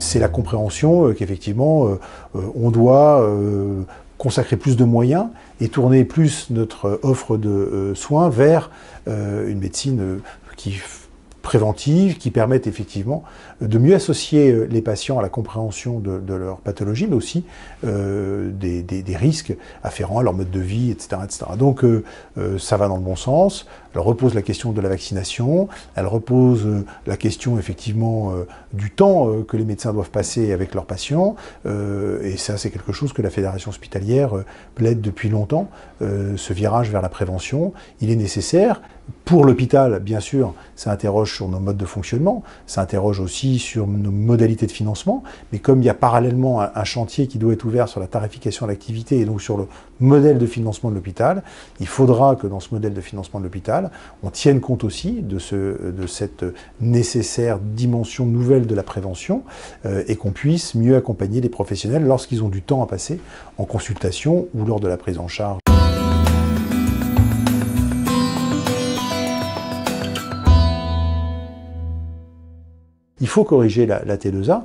c'est la compréhension qu'effectivement, on doit consacrer plus de moyens et tourner plus notre offre de soins vers une médecine préventive, qui permettent effectivement de mieux associer les patients à la compréhension de leur pathologie, mais aussi des risques afférents à leur mode de vie, etc. etc. Donc ça va dans le bon sens. Elle repose la question de la vaccination, elle repose la question effectivement du temps que les médecins doivent passer avec leurs patients, et ça c'est quelque chose que la Fédération hospitalière plaide depuis longtemps. Ce virage vers la prévention, il est nécessaire. Pour l'hôpital, bien sûr, ça interroge sur nos modes de fonctionnement, ça interroge aussi sur nos modalités de financement, mais comme il y a parallèlement un chantier qui doit être ouvert sur la tarification de l'activité et donc sur le modèle de financement de l'hôpital, il faudra que dans ce modèle de financement de l'hôpital, on tienne compte aussi de cette nécessaire dimension nouvelle de la prévention et qu'on puisse mieux accompagner les professionnels lorsqu'ils ont du temps à passer en consultation ou lors de la prise en charge. Il faut corriger la T2A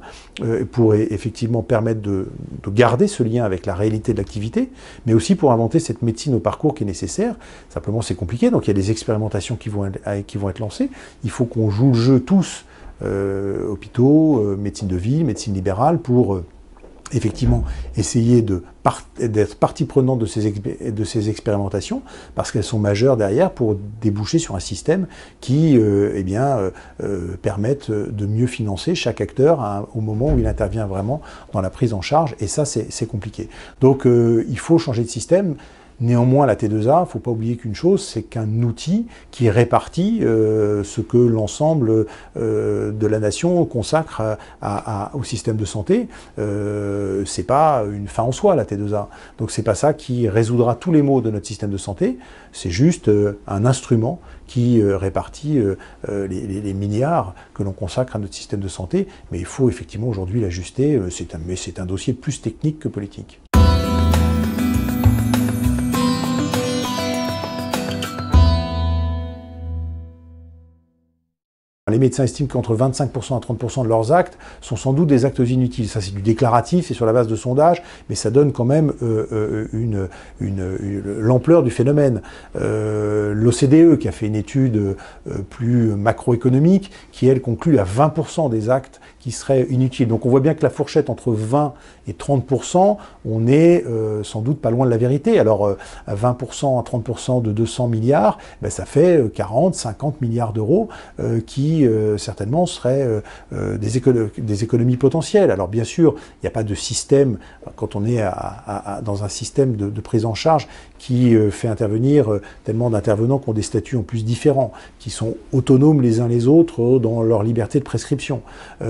pour effectivement permettre de garder ce lien avec la réalité de l'activité, mais aussi pour inventer cette médecine au parcours qui est nécessaire. Simplement, c'est compliqué, donc il y a des expérimentations qui vont être lancées. Il faut qu'on joue le jeu tous, hôpitaux, médecine de ville, médecine libérale, pour effectivement essayer d'être partie prenante de ces expérimentations, parce qu'elles sont majeures derrière pour déboucher sur un système qui permette de mieux financer chaque acteur au moment où il intervient vraiment dans la prise en charge, et ça c'est compliqué. Donc il faut changer de système. Néanmoins, la T2A, il ne faut pas oublier qu'une chose, c'est qu'un outil qui répartit ce que l'ensemble de la nation consacre au système de santé. C'est pas une fin en soi, la T2A. Donc c'est pas ça qui résoudra tous les maux de notre système de santé. C'est juste un instrument qui répartit les milliards que l'on consacre à notre système de santé. Mais il faut effectivement aujourd'hui l'ajuster. Mais c'est un dossier plus technique que politique. Les médecins estiment qu'entre 25% à 30% de leurs actes sont sans doute des actes inutiles. Ça, c'est du déclaratif, c'est sur la base de sondages, mais ça donne quand même l'ampleur du phénomène. L'OCDE, qui a fait une étude plus macroéconomique, qui, elle, conclut à 20% des actes qui seraient inutiles. Donc on voit bien que la fourchette entre 20 et 30%, on est sans doute pas loin de la vérité. Alors à 20% à 30% de 200 milliards, ben, ça fait 40, 50 milliards d'euros qui certainement seraient des économies potentielles. Alors bien sûr, il n'y a pas de système, quand on est dans un système de prise en charge qui fait intervenir tellement d'intervenants qui ont des statuts en plus différents, qui sont autonomes les uns les autres dans leur liberté de prescription. On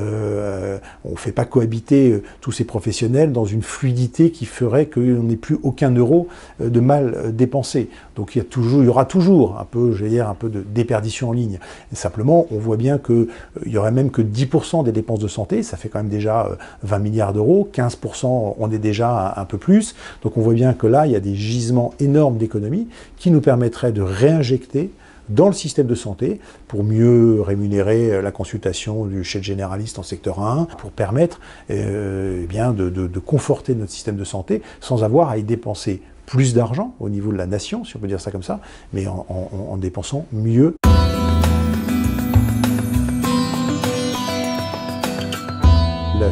ne fait pas cohabiter tous ces professionnels dans une fluidité qui ferait qu'on n'ait plus aucun euro de mal dépensé. Donc il y aura toujours un peu, j'allais dire, un peu de déperdition en ligne. Et simplement, on voit bien qu'il y aurait même que 10% des dépenses de santé, ça fait quand même déjà 20 milliards d'euros, 15% on est déjà un peu plus. Donc on voit bien que là, il y a des gisements énormes d'économies qui nous permettraient de réinjecter dans le système de santé pour mieux rémunérer la consultation chez le généraliste en secteur 1, pour permettre de conforter notre système de santé sans avoir à y dépenser plus d'argent au niveau de la nation, si on peut dire ça comme ça, mais en dépensant mieux.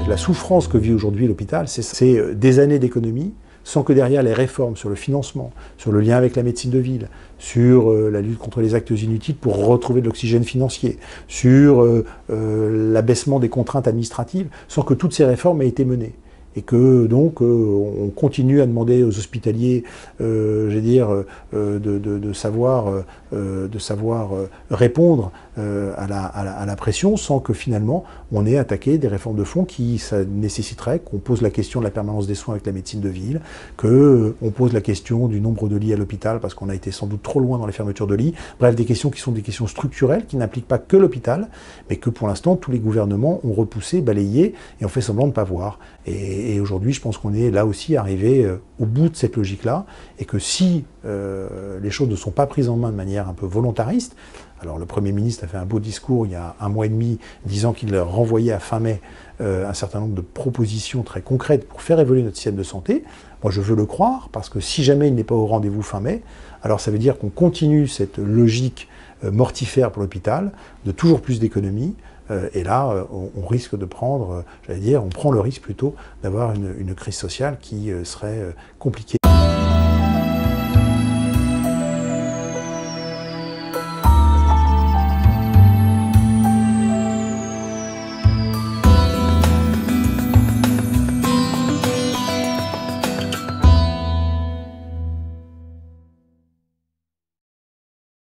La souffrance que vit aujourd'hui l'hôpital, c'est des années d'économie, sans que derrière les réformes sur le financement, sur le lien avec la médecine de ville, sur la lutte contre les actes inutiles pour retrouver de l'oxygène financier, sur l'abaissement des contraintes administratives, sans que toutes ces réformes aient été menées. Et que donc on continue à demander aux hospitaliers, de savoir répondre à la pression, sans que finalement on ait attaqué des réformes de fond qui ça nécessiterait qu'on pose la question de la permanence des soins avec la médecine de ville, qu'on pose la question du nombre de lits à l'hôpital parce qu'on a été sans doute trop loin dans les fermetures de lits. Bref, des questions qui sont des questions structurelles, qui n'impliquent pas que l'hôpital, mais que pour l'instant tous les gouvernements ont repoussé, balayé, et ont fait semblant de ne pas voir. Et Et aujourd'hui, je pense qu'on est là aussi arrivé au bout de cette logique-là, et que si les choses ne sont pas prises en main de manière un peu volontariste, alors le Premier ministre a fait un beau discours il y a un mois et demi, disant qu'il renvoyait à fin mai un certain nombre de propositions très concrètes pour faire évoluer notre système de santé. Moi, je veux le croire, parce que si jamais il n'est pas au rendez-vous fin mai, alors ça veut dire qu'on continue cette logique mortifère pour l'hôpital, de toujours plus d'économies, et là, on risque de prendre, j'allais dire, on prend le risque plutôt d'avoir une crise sociale qui serait compliquée.